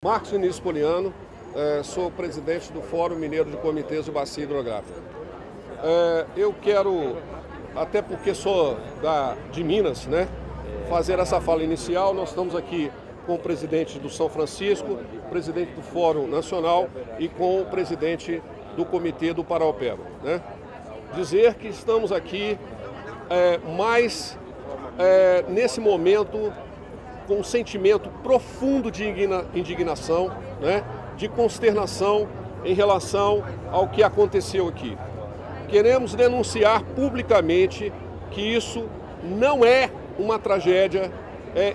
Marcos Vinícius Poliano, sou presidente do Fórum Mineiro de Comitês de Bacia Hidrográfica. Eu quero, até porque sou de Minas, né, fazer essa fala inicial. Nós estamos aqui com o presidente do São Francisco, presidente do Fórum Nacional e com o presidente do Comitê do Paraopeba, né? Dizer que estamos aqui nesse momento com um sentimento profundo de indignação, né, de consternação em relação ao que aconteceu aqui. Queremos denunciar publicamente que isso não é uma tragédia,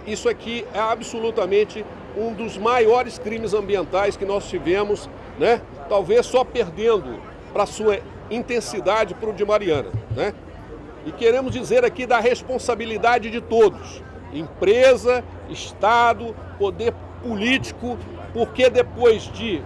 isso aqui é absolutamente um dos maiores crimes ambientais que nós tivemos, né, talvez só perdendo para sua intensidade para o de Mariana, né? E queremos dizer aqui da responsabilidade de todos, empresa, Estado, poder político, porque depois de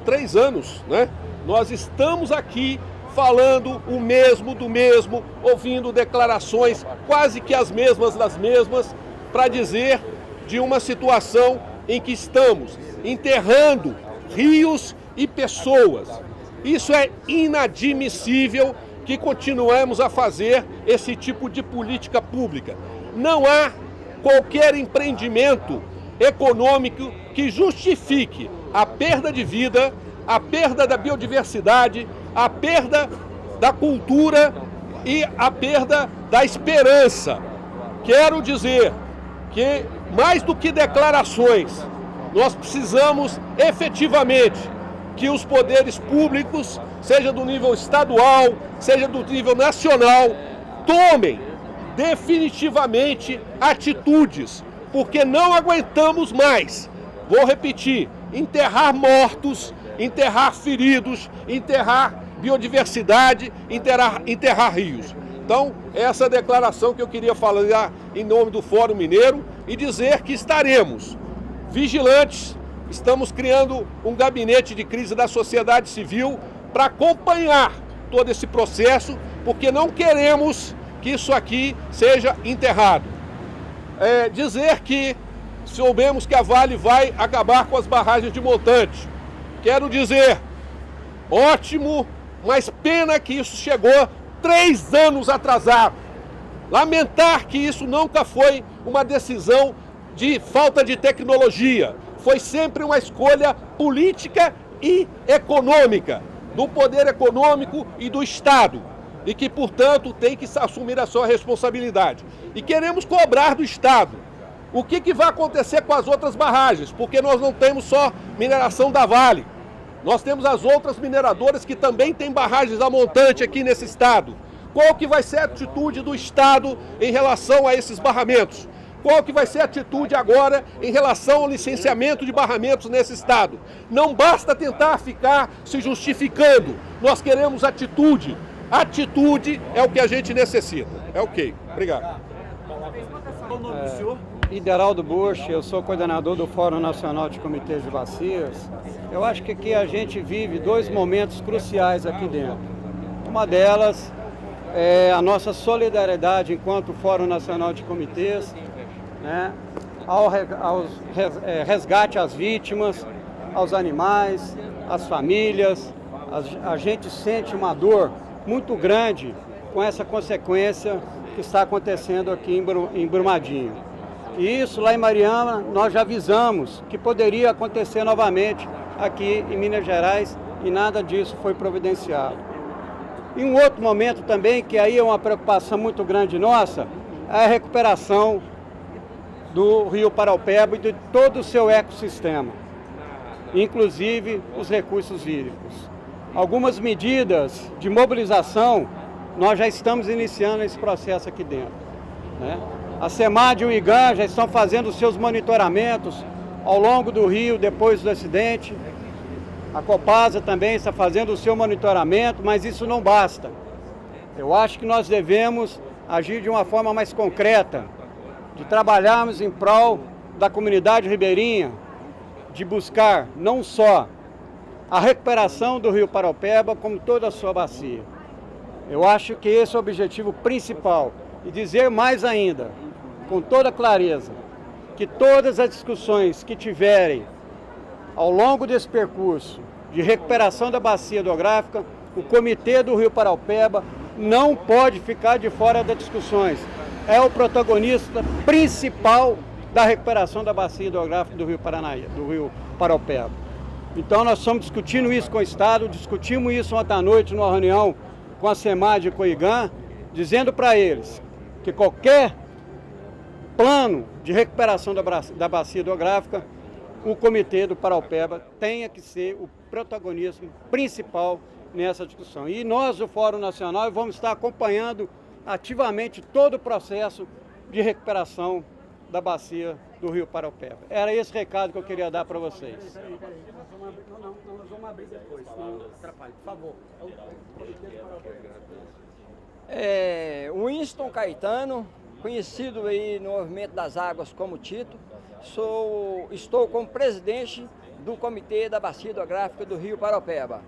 3 anos, né, nós estamos aqui falando o mesmo do mesmo, ouvindo declarações quase que as mesmas das mesmas, para dizer de uma situação em que estamos enterrando rios e pessoas. Isso é inadmissível que continuemos a fazer esse tipo de política pública. Não há qualquer empreendimento econômico que justifique a perda de vida, a perda da biodiversidade, a perda da cultura e a perda da esperança. Quero dizer que, mais do que declarações, nós precisamos efetivamente que os poderes públicos, seja do nível estadual, seja do nível nacional, tomem definitivamente atitudes, porque não aguentamos mais. Vou repetir: enterrar mortos, enterrar feridos, enterrar biodiversidade, enterrar rios. Então, essa declaração que eu queria falar em nome do Fórum Mineiro e dizer que estaremos vigilantes. Estamos criando um gabinete de crise da sociedade civil para acompanhar todo esse processo, porque não queremos que isso aqui seja enterrado. Dizer que soubemos que a Vale vai acabar com as barragens de montante. Quero dizer, ótimo, mas pena que isso chegou 3 anos atrasado. Lamentar que isso nunca foi uma decisão de falta de tecnologia. Foi sempre uma escolha política e econômica, do poder econômico e do Estado, e que, portanto, tem que assumir a sua responsabilidade. E queremos cobrar do Estado o que vai acontecer com as outras barragens, porque nós não temos só mineração da Vale, nós temos as outras mineradoras que também têm barragens a montante aqui nesse estado. Qual que vai ser a atitude do Estado em relação a esses barramentos? Qual que vai ser a atitude agora em relação ao licenciamento de barramentos nesse estado? Não basta tentar ficar se justificando. Nós queremos atitude. Atitude é o que a gente necessita. É ok. Obrigado. Ideraldo Bush, eu sou coordenador do Fórum Nacional de Comitês de Bacias. Eu acho que aqui a gente vive 2 momentos cruciais aqui dentro. Uma delas é a nossa solidariedade enquanto Fórum Nacional de Comitês, né, ao resgate às vítimas, aos animais, às famílias. A gente sente uma dor muito grande com essa consequência que está acontecendo aqui em Brumadinho. E isso lá em Mariana nós já avisamos que poderia acontecer novamente aqui em Minas Gerais e nada disso foi providenciado. E um outro momento também, que aí é uma preocupação muito grande nossa, é a recuperação do Rio Paraopeba e de todo o seu ecossistema, inclusive os recursos hídricos. Algumas medidas de mobilização, nós já estamos iniciando esse processo aqui dentro, né? A SEMAD e o IGAN já estão fazendo os seus monitoramentos ao longo do rio depois do acidente. A Copasa também está fazendo o seu monitoramento, mas isso não basta. Eu acho que nós devemos agir de uma forma mais concreta, de trabalharmos em prol da comunidade ribeirinha, de buscar não só a recuperação do Rio Paraopeba, como toda a sua bacia. Eu acho que esse é o objetivo principal. E dizer mais ainda, com toda clareza, que todas as discussões que tiverem ao longo desse percurso de recuperação da bacia hidrográfica, o Comitê do Rio Paraupeba não pode ficar de fora das discussões. É o protagonista principal da recuperação da bacia hidrográfica do Rio Paraupeba. Então nós estamos discutindo isso com o Estado, discutimos isso ontem à noite numa reunião com a SEMAD e com o IGAN, dizendo para eles que qualquer plano de recuperação da bacia hidrográfica, o Comitê do Paraupeba tenha que ser o protagonismo principal nessa discussão. E nós, do Fórum Nacional, vamos estar acompanhando ativamente todo o processo de recuperação da bacia do Rio Paraupeba. Era esse recado que eu queria dar para vocês. Nós vamos abrir depois, senão atrapalha. Por favor. Winston Caetano, conhecido aí no movimento das águas como Tito, estou como presidente do Comitê da Bacia Hidrográfica do Rio Paraupeba.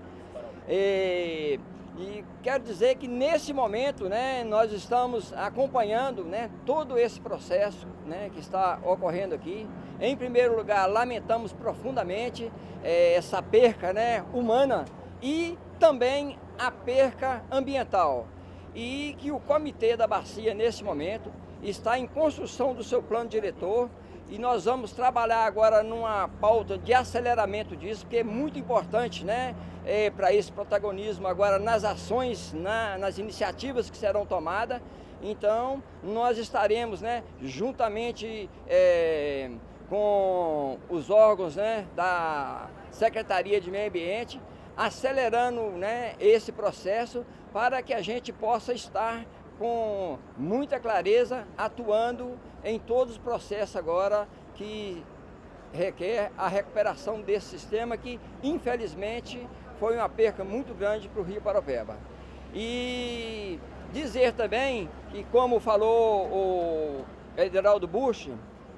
E quero dizer que nesse momento, né, nós estamos acompanhando, né, todo esse processo, né, que está ocorrendo aqui. Em primeiro lugar, lamentamos profundamente essa perca, né, humana e também a perca ambiental. E que o Comitê da Bacia, nesse momento, está em construção do seu plano diretor e nós vamos trabalhar agora numa pauta de aceleramento disso, que é muito importante, né, para esse protagonismo agora nas ações, nas iniciativas que serão tomadas. Então, nós estaremos, né, juntamente com os órgãos, né, da Secretaria de Meio Ambiente, acelerando, né, esse processo para que a gente possa estar com muita clareza atuando em todos os processos agora que requer a recuperação desse sistema que, infelizmente, foi uma perca muito grande para o Rio Paraupeba. E dizer também que, como falou o Ederaldo Busch,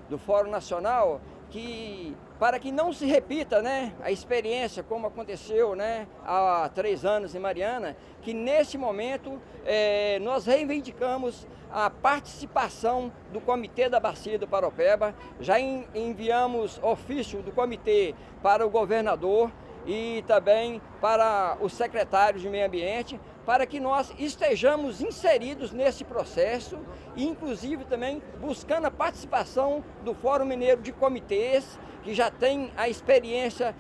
do Fórum Nacional, que para que não se repita, né, a experiência como aconteceu, né, há 3 anos em Mariana, que nesse momento nós reivindicamos a participação do Comitê da Bacia do Paraupeba, já enviamos ofício do comitê para o governador e também para os secretários de Meio Ambiente, para que nós estejamos inseridos nesse processo e inclusive também buscando a participação do Fórum Mineiro de Comitês, que já tem a experiência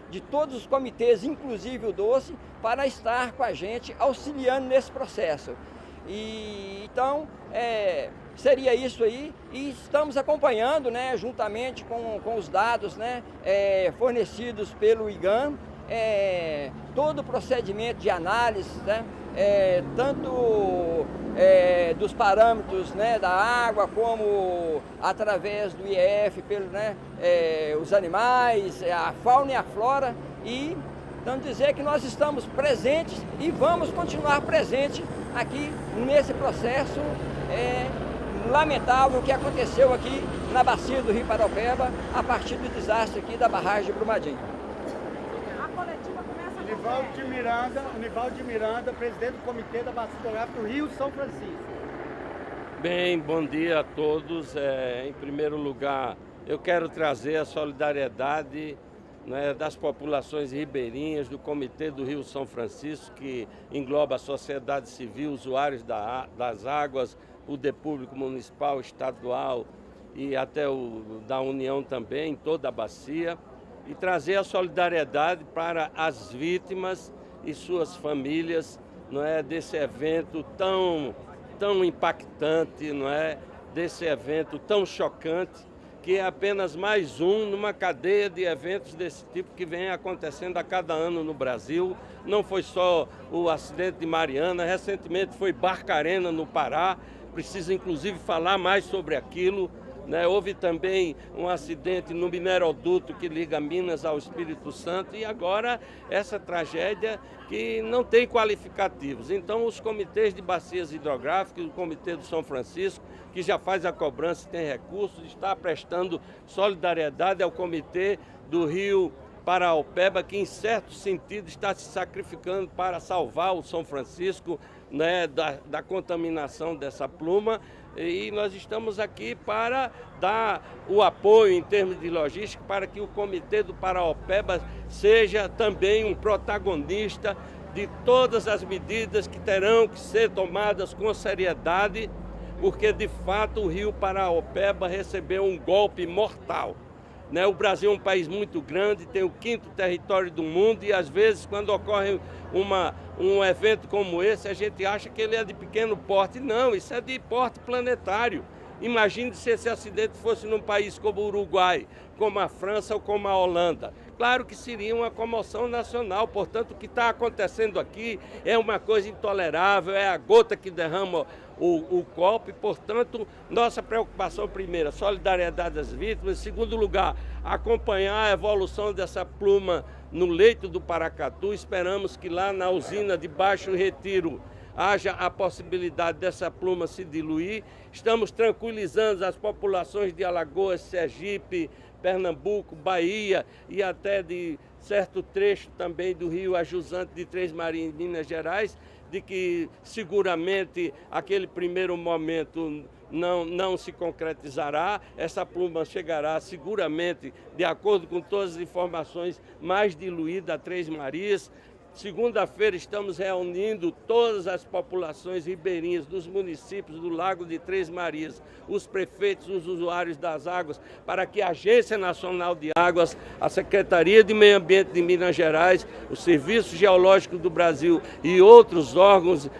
de todos os comitês, inclusive o Doce, para estar com a gente auxiliando nesse processo. E então seria isso aí, e estamos acompanhando, né, juntamente com os dados, né, fornecidos pelo IGAN, todo o procedimento de análise, né, tanto dos parâmetros, né, da água, como através do IEF, né, os animais, a fauna e a flora, e então dizer que nós estamos presentes e vamos continuar presentes aqui nesse processo lamentável que aconteceu aqui na bacia do Rio Paraupeba a partir do desastre aqui da barragem de Brumadinho. A coletiva começa com Nivaldo Miranda, presidente do Comitê da Bacia Hidrográfica do Rio São Francisco. Bem, bom dia a todos. Em primeiro lugar, eu quero trazer a solidariedade, né, das populações ribeirinhas, do Comitê do Rio São Francisco, que engloba a sociedade civil, usuários das águas, o poder público municipal, estadual e até o da União também, toda a bacia, e trazer a solidariedade para as vítimas e suas famílias, não é, desse evento tão impactante, não é, desse evento tão chocante, que é apenas mais um numa cadeia de eventos desse tipo que vem acontecendo a cada ano no Brasil. Não foi só o acidente de Mariana, recentemente foi Barcarena, no Pará, precisa inclusive falar mais sobre aquilo, né? Houve também um acidente no mineroduto que liga Minas ao Espírito Santo e agora essa tragédia que não tem qualificativos. Então os comitês de bacias hidrográficas, o Comitê do São Francisco, que já faz a cobrança e tem recursos, está prestando solidariedade ao Comitê do Rio Paraupeba, que em certo sentido está se sacrificando para salvar o São Francisco, né, da contaminação dessa pluma, E nós estamos aqui para dar o apoio em termos de logística para que o Comitê do Paraopeba seja também um protagonista de todas as medidas que terão que ser tomadas com seriedade, porque de fato o Rio Paraopeba recebeu um golpe mortal. O Brasil é um país muito grande, tem o 5º território do mundo e às vezes quando ocorre um evento como esse, a gente acha que ele é de pequeno porte. Não, isso é de porte planetário. Imagine se esse acidente fosse num país como o Uruguai, como a França ou como a Holanda. Claro que seria uma comoção nacional, portanto o que está acontecendo aqui é uma coisa intolerável, é a gota que derrama o copo e, portanto, nossa preocupação primeira, solidariedade às vítimas, em segundo lugar, acompanhar a evolução dessa pluma no leito do Paracatu. Esperamos que lá na usina de Baixo Retiro haja a possibilidade dessa pluma se diluir. Estamos tranquilizando as populações de Alagoas, Sergipe, Pernambuco, Bahia e até de certo trecho também do rio ajusante de Três Marias, Minas Gerais, de que seguramente aquele primeiro momento não se concretizará. Essa pluma chegará seguramente, de acordo com todas as informações, mais diluída a Três Marias. Segunda-feira estamos reunindo todas as populações ribeirinhas dos municípios do Lago de Três Marias, os prefeitos, os usuários das águas, para que a Agência Nacional de Águas, a Secretaria de Meio Ambiente de Minas Gerais, o Serviço Geológico do Brasil e outros órgãos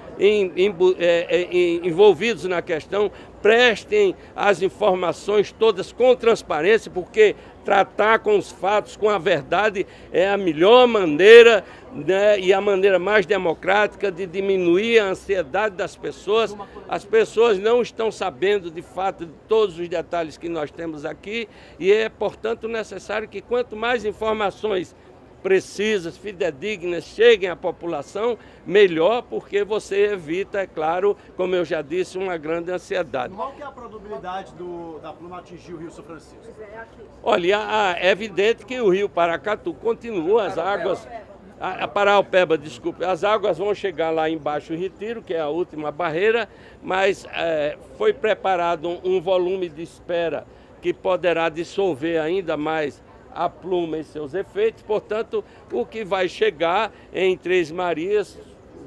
envolvidos na questão prestem as informações todas com transparência, porque tratar com os fatos, com a verdade, é a melhor maneira, e a maneira mais democrática de diminuir a ansiedade das pessoas. As pessoas não estão sabendo, de fato, de todos os detalhes que nós temos aqui e é, portanto, necessário que quanto mais informações precisas, fidedignas, cheguem à população, melhor, porque você evita, é claro, como eu já disse, uma grande ansiedade. Qual que é a probabilidade da pluma atingir o Rio São Francisco? Olha, é evidente que o Rio Paracatu continua, as águas... A Paraopeba, desculpe, as águas vão chegar lá em Baixo Retiro, que é a última barreira, mas foi preparado um volume de espera que poderá dissolver ainda mais a pluma e seus efeitos. Portanto, o que vai chegar em Três Marias,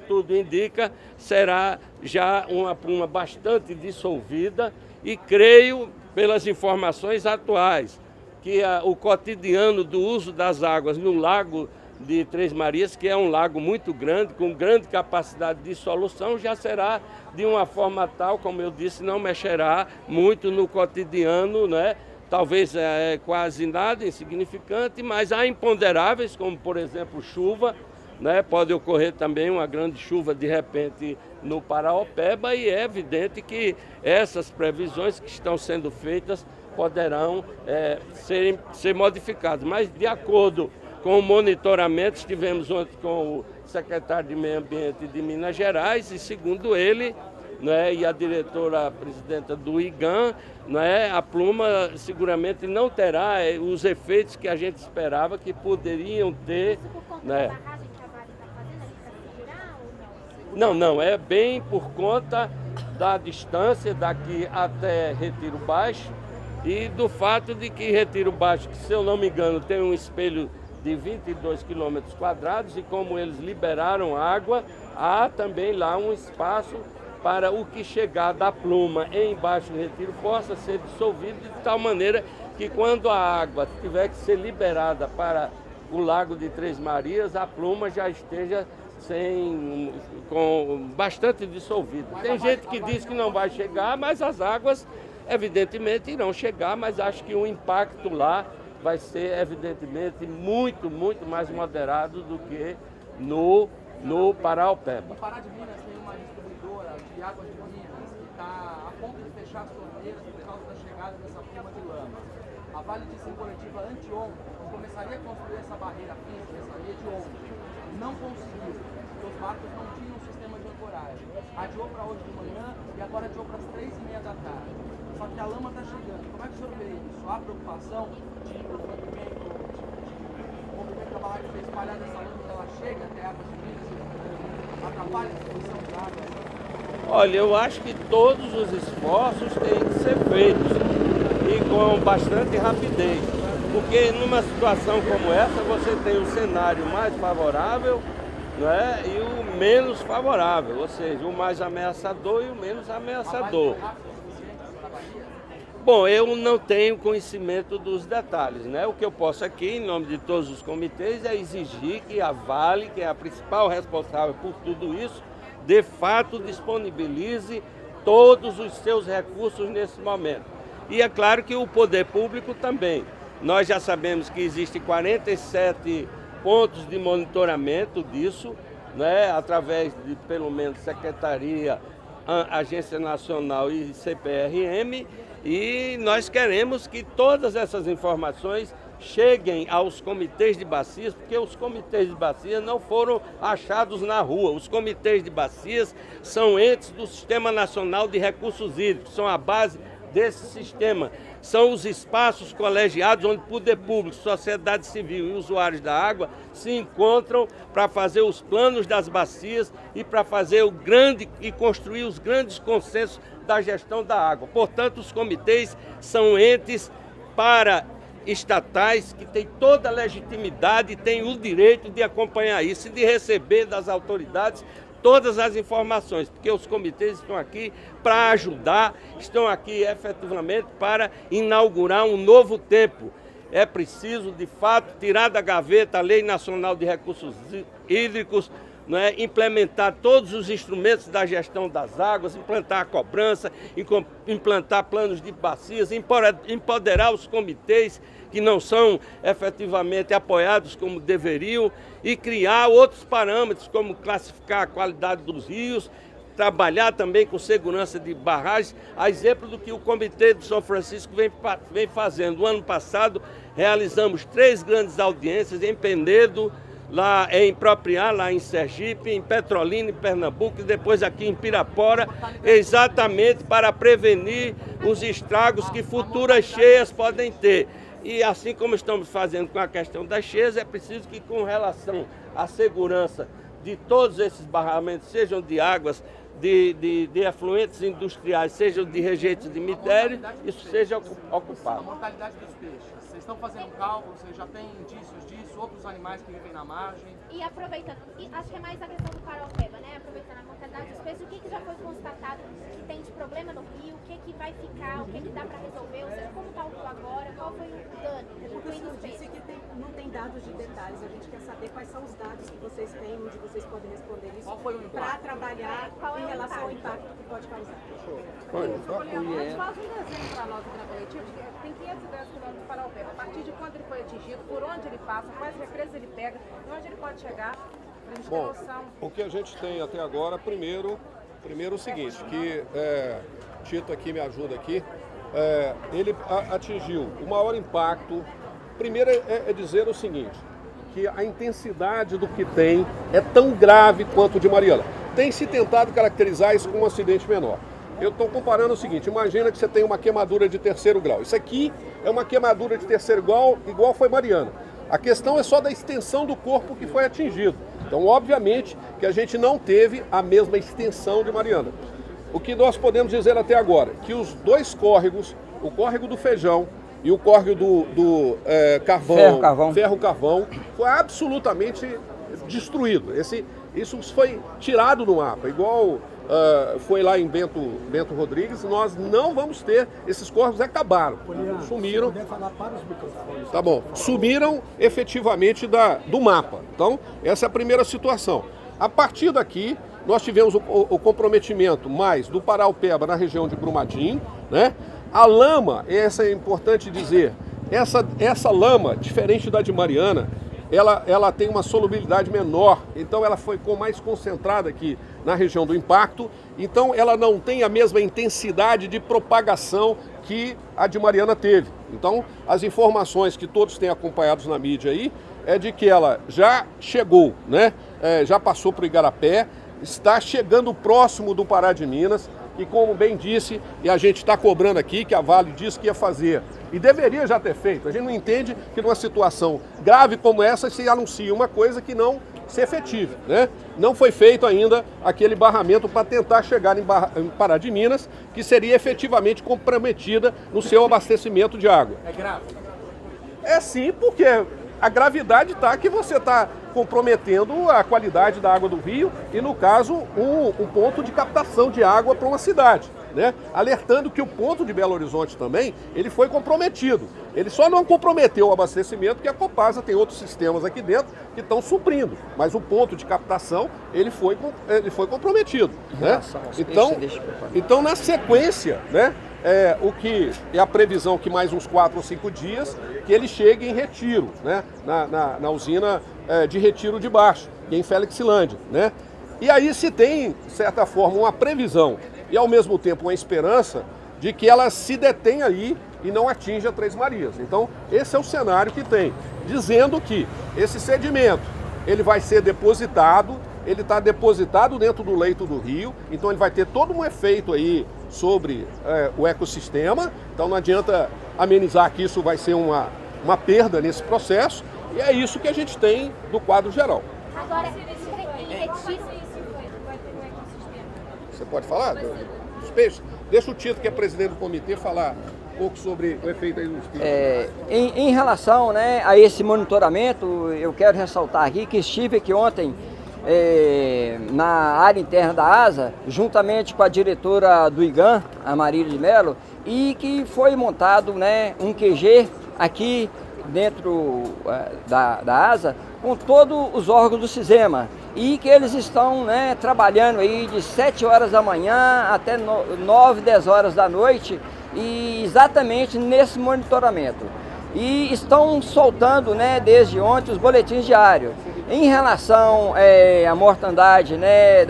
tudo indica, será já uma pluma bastante dissolvida e creio, pelas informações atuais, que o cotidiano do uso das águas no Lago de Três Marias, que é um lago muito grande, com grande capacidade de dissolução, já será de uma forma tal, como eu disse, não mexerá muito no cotidiano, né? Talvez quase nada, insignificante, mas há imponderáveis, como por exemplo chuva, né? Pode ocorrer também uma grande chuva de repente no Paraopeba e é evidente que essas previsões que estão sendo feitas poderão ser modificadas, mas de acordo com o monitoramento, estivemos ontem com o secretário de Meio Ambiente de Minas Gerais e, segundo ele, né, e a diretora presidenta do IGAM, né, a pluma seguramente não terá os efeitos que a gente esperava que poderiam ter. Né? Não, é bem por conta da distância daqui até Retiro Baixo e do fato de que Retiro Baixo, que se eu não me engano, tem um espelho de 22 quilômetros quadrados e como eles liberaram água, há também lá um espaço para o que chegar da pluma em Baixo Retiro possa ser dissolvido de tal maneira que quando a água tiver que ser liberada para o Lago de Três Marias, a pluma já esteja com bastante dissolvida. Tem gente que diz que não vai chegar, mas as águas evidentemente irão chegar, mas acho que o impacto lá vai ser, evidentemente, muito mais moderado do que no Paraopeba. No Pará de Minas tem uma distribuidora de águas de Minas que está a ponto de fechar as torneiras por causa da chegada dessa pluma de lama. A Vale disse em coletiva anteontem que começaria a construir essa barreira física, essa rede ontem. Não conseguiu, porque os barcos não tinham um sistema de ancoragem. Adiou para hoje de manhã e agora adiou para as 3h30 da tarde. Só que a lama está chegando. Como é que o senhor vê isso? Há preocupação de o movimento da barragem de espalhar essa lama que ela chega até águas de Minas e atrapalha a distribuição de água? Olha, eu acho que todos os esforços têm que ser feitos e com bastante rapidez, porque numa situação como essa você tem o cenário mais favorável, né, e o menos favorável, ou seja, o mais ameaçador e o menos ameaçador. Bom, eu não tenho conhecimento dos detalhes, né? O que eu posso aqui, em nome de todos os comitês, é exigir que a Vale, que é a principal responsável por tudo isso, de fato disponibilize todos os seus recursos nesse momento. E é claro que o poder público também. Nós já sabemos que existem 47 pontos de monitoramento disso, né? Através de pelo menos Secretaria, Agência Nacional e CPRM, e nós queremos que todas essas informações cheguem aos comitês de bacias, porque os comitês de bacias não foram achados na rua. Os comitês de bacias são entes do Sistema Nacional de Recursos Hídricos, são a base desse sistema. São os espaços colegiados onde poder público, sociedade civil e usuários da água se encontram para fazer os planos das bacias e para fazer o grande e construir os grandes consensos da gestão da água. Portanto, os comitês são entes estatais que têm toda a legitimidade e têm o direito de acompanhar isso e de receber das autoridades todas as informações, porque os comitês estão aqui para ajudar, estão aqui efetivamente para inaugurar um novo tempo. É preciso, de fato, tirar da gaveta a Lei Nacional de Recursos Hídricos, né, implementar todos os instrumentos da gestão das águas, implantar a cobrança, implantar planos de bacias, empoderar os comitês que não são efetivamente apoiados como deveriam e criar outros parâmetros, como classificar a qualidade dos rios, trabalhar também com segurança de barragens, a exemplo do que o Comitê de São Francisco vem fazendo. No ano passado, realizamos 3 grandes audiências em Penedo, lá em Propriá, lá em Sergipe, em Petrolina, em Pernambuco e depois aqui em Pirapora, exatamente para prevenir os estragos que futuras cheias podem ter. E assim como estamos fazendo com a questão das cheias, é preciso que com relação à segurança de todos esses barramentos, sejam de águas, de efluentes industriais, sejam de rejeitos de cemitério, isso seja ocupado. A mortalidade dos peixes, vocês estão fazendo cálculo, vocês já têm indícios disso, outros animais que vivem na margem? E aproveitando, acho que é mais a questão do Paraupeba, né? Aproveitando a mortalidade dos peixes, o que já foi constatado que tem de problema no rio, o que vai ficar, o que dá para resolver, ou seja, como está o rio agora, qual foi o dano O senhor disse que não tem dados de detalhes, a gente quer saber quais são os dados que vocês têm, onde vocês podem responder isso, para trabalhar em relação ao impacto que pode causar. Faz um desenho para nós aqui na coletiva, tem 510 quilômetros de Paraupeba, a partir de quando ele foi atingido, por onde ele passa, quais represas ele pega, e onde ele pode chegar, para a gente ter noção. O que a gente tem até agora, primeiro o seguinte, que Tito aqui me ajuda aqui, ele atingiu o maior impacto. Primeiro é dizer o seguinte, que a intensidade do que tem é tão grave quanto o de Mariana. Tem se tentado caracterizar isso como um acidente menor. Eu estou comparando o seguinte, imagina que você tem uma queimadura de 3º grau. Isso aqui é uma queimadura de 3º grau igual foi Mariana. A questão é só da extensão do corpo que foi atingido. Então, obviamente, que a gente não teve a mesma extensão de Mariana. O que nós podemos dizer até agora, que os 2 córregos, o córrego do Feijão e o córrego do Ferro-Carvão, foi absolutamente destruído. Isso foi tirado do mapa, igual foi lá em Bento Rodrigues. Nós não vamos ter, esses córregos acabaram, sumiram. Se puder falar para os microfones. Tá bom, sumiram efetivamente do mapa. Então, essa é a primeira situação. A partir daqui, nós tivemos o comprometimento mais do Paraupeba na região de Brumadinho, né? A lama, essa é importante dizer, essa lama, diferente da de Mariana, ela tem uma solubilidade menor, então ela ficou mais concentrada aqui na região do impacto, então ela não tem a mesma intensidade de propagação que a de Mariana teve. Então, as informações que todos têm acompanhado na mídia aí, é de que ela já chegou, né? Já passou para o Igarapé, está chegando próximo do Pará de Minas, e como bem disse, e a gente está cobrando aqui, que a Vale disse que ia fazer, e deveria já ter feito. A gente não entende que numa situação grave como essa se anuncia uma coisa que não se efetive, né? Não foi feito ainda aquele barramento para tentar chegar em Pará de Minas, que seria efetivamente comprometida no seu abastecimento de água. É grave? É sim, porque a gravidade está que você está comprometendo a qualidade da água do rio e, no caso, um ponto de captação de água para uma cidade, né? Alertando que o ponto de Belo Horizonte também, ele foi comprometido. Ele só não comprometeu o abastecimento, porque a Copasa tem outros sistemas aqui dentro que estão suprindo, mas o ponto de captação, ele foi comprometido, né? Então, na sequência, né? O que é a previsão que mais uns 4 ou 5 dias que ele chegue em Retiro, né? Na usina de Retiro de Baixo, que é em Felixlândia, né? E aí se tem, de certa forma, uma previsão e ao mesmo tempo uma esperança de que ela se detenha aí e não atinja Três Marias. Então esse é o cenário que tem, dizendo que esse sedimento ele vai ser depositado, ele está depositado dentro do leito do rio, então ele vai ter todo um efeito aí sobre o ecossistema, então não adianta amenizar que isso vai ser uma perda nesse processo, e é isso que a gente tem do quadro geral. Agora, em Retiro... Você pode falar dos peixes? Deixa o Tito, que é presidente do comitê, falar um pouco sobre o efeito aí dos peixes. Em relação, né, a esse monitoramento, eu quero ressaltar aqui que estive aqui ontem na área interna da ASA, juntamente com a diretora do IGAM, a Marília de Mello, e que foi montado, né, um QG aqui dentro da ASA, com todos os órgãos do SISEMA, e que eles estão, né, trabalhando aí de 7 horas da manhã até 9, 10 horas da noite, e exatamente nesse monitoramento. E estão soltando, né, desde ontem os boletins diários. Em relação à mortandade, né,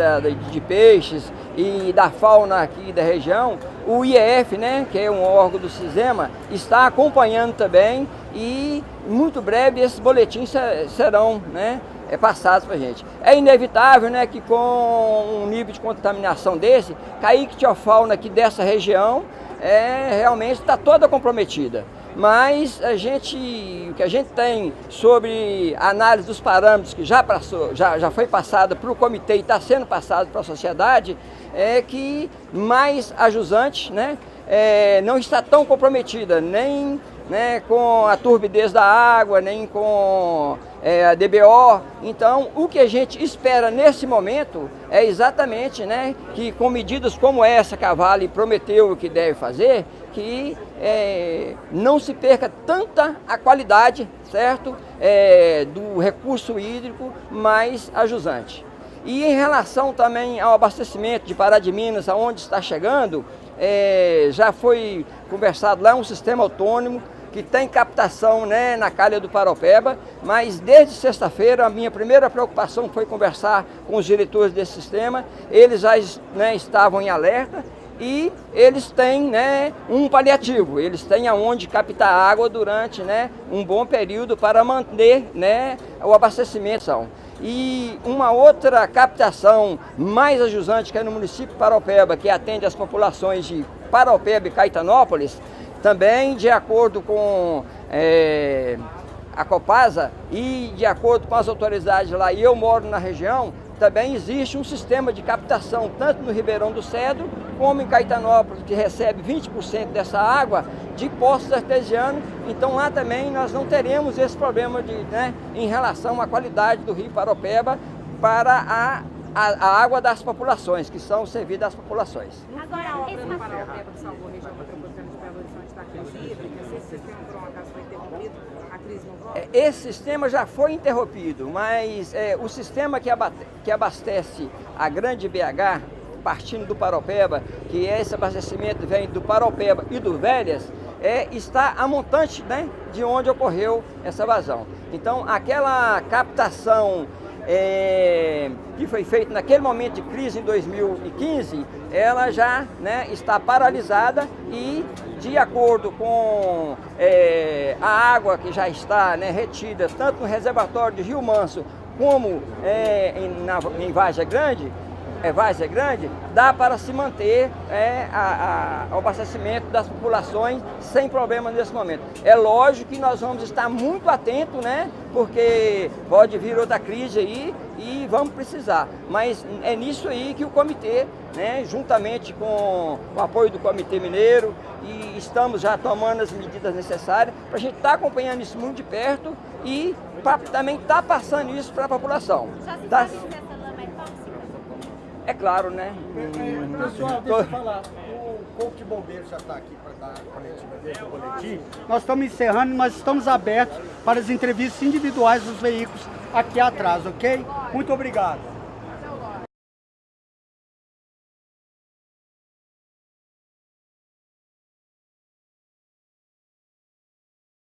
de peixes e da fauna aqui da região, o IEF, né, que é um órgão do SISEMA, está acompanhando também e muito breve esses boletins serão, né, passados para a gente. É inevitável, né, que com um nível de contaminação desse, a ictiofauna aqui dessa região realmente está toda comprometida. Mas o que a gente tem sobre a análise dos parâmetros que já foi passada para o comitê e está sendo passado para a sociedade, é que mais a jusante, né, não está tão comprometida, nem, né, com a turbidez da água, nem com a DBO. Então, o que a gente espera nesse momento é exatamente, né, que com medidas como essa que a Vale prometeu o que deve fazer, que não se perca tanta a qualidade, certo, do recurso hídrico mais a jusante. E em relação também ao abastecimento de Pará de Minas, aonde está chegando, já foi conversado lá um sistema autônomo que tem captação, né, na calha do Paropeba, mas desde sexta-feira a minha primeira preocupação foi conversar com os diretores desse sistema. Eles já, né, estavam em alerta e eles têm, né, um paliativo, eles têm aonde captar água durante, né, um bom período para manter, né, o abastecimento. E uma outra captação mais ajusante, que é no município de Paropeba, que atende as populações de Paropeba e Caetanópolis, também de acordo com a Copasa e de acordo com as autoridades lá, e eu moro na região, também existe um sistema de captação, tanto no Ribeirão do Cedro, como em Caetanópolis, que recebe 20% dessa água de poços artesianos. Então lá também nós não teremos esse problema em relação à qualidade do rio Paropeba para a água das populações, que são servidas às populações. Agora, esse Paropeba que salvou a região metropolitana de Belo Horizonte da crise hídrica, se esse sistema por um acaso foi interrompido, a crise não volta? Esse sistema já foi interrompido, mas o sistema que abastece a grande BH, partindo do Paropeba, que esse abastecimento vem do Paropeba e do Velhas, está a montante, né, de onde ocorreu essa vazão. Então, aquela captação que foi feita naquele momento de crise em 2015, ela já, né, está paralisada e, de acordo com a água que já está, né, retida tanto no reservatório de Rio Manso como em Vargem Grande, várzea grande, dá para se manter o abastecimento das populações sem problema nesse momento. É lógico que nós vamos estar muito atentos, né? Porque pode vir outra crise aí e vamos precisar. Mas é nisso aí que o comitê, né, juntamente com o apoio do Comitê Mineiro, e estamos já tomando as medidas necessárias para a gente estar acompanhando isso muito de perto e para também estar passando isso para a população. Já se sabe se essa lama é tóxica? É claro, né? Pessoal, deixa eu falar. O Corpo de Bombeiros já está aqui para dar a coletiva dele do boletim. Nós estamos encerrando, mas estamos abertos para as entrevistas individuais dos veículos aqui atrás, ok? Muito obrigado.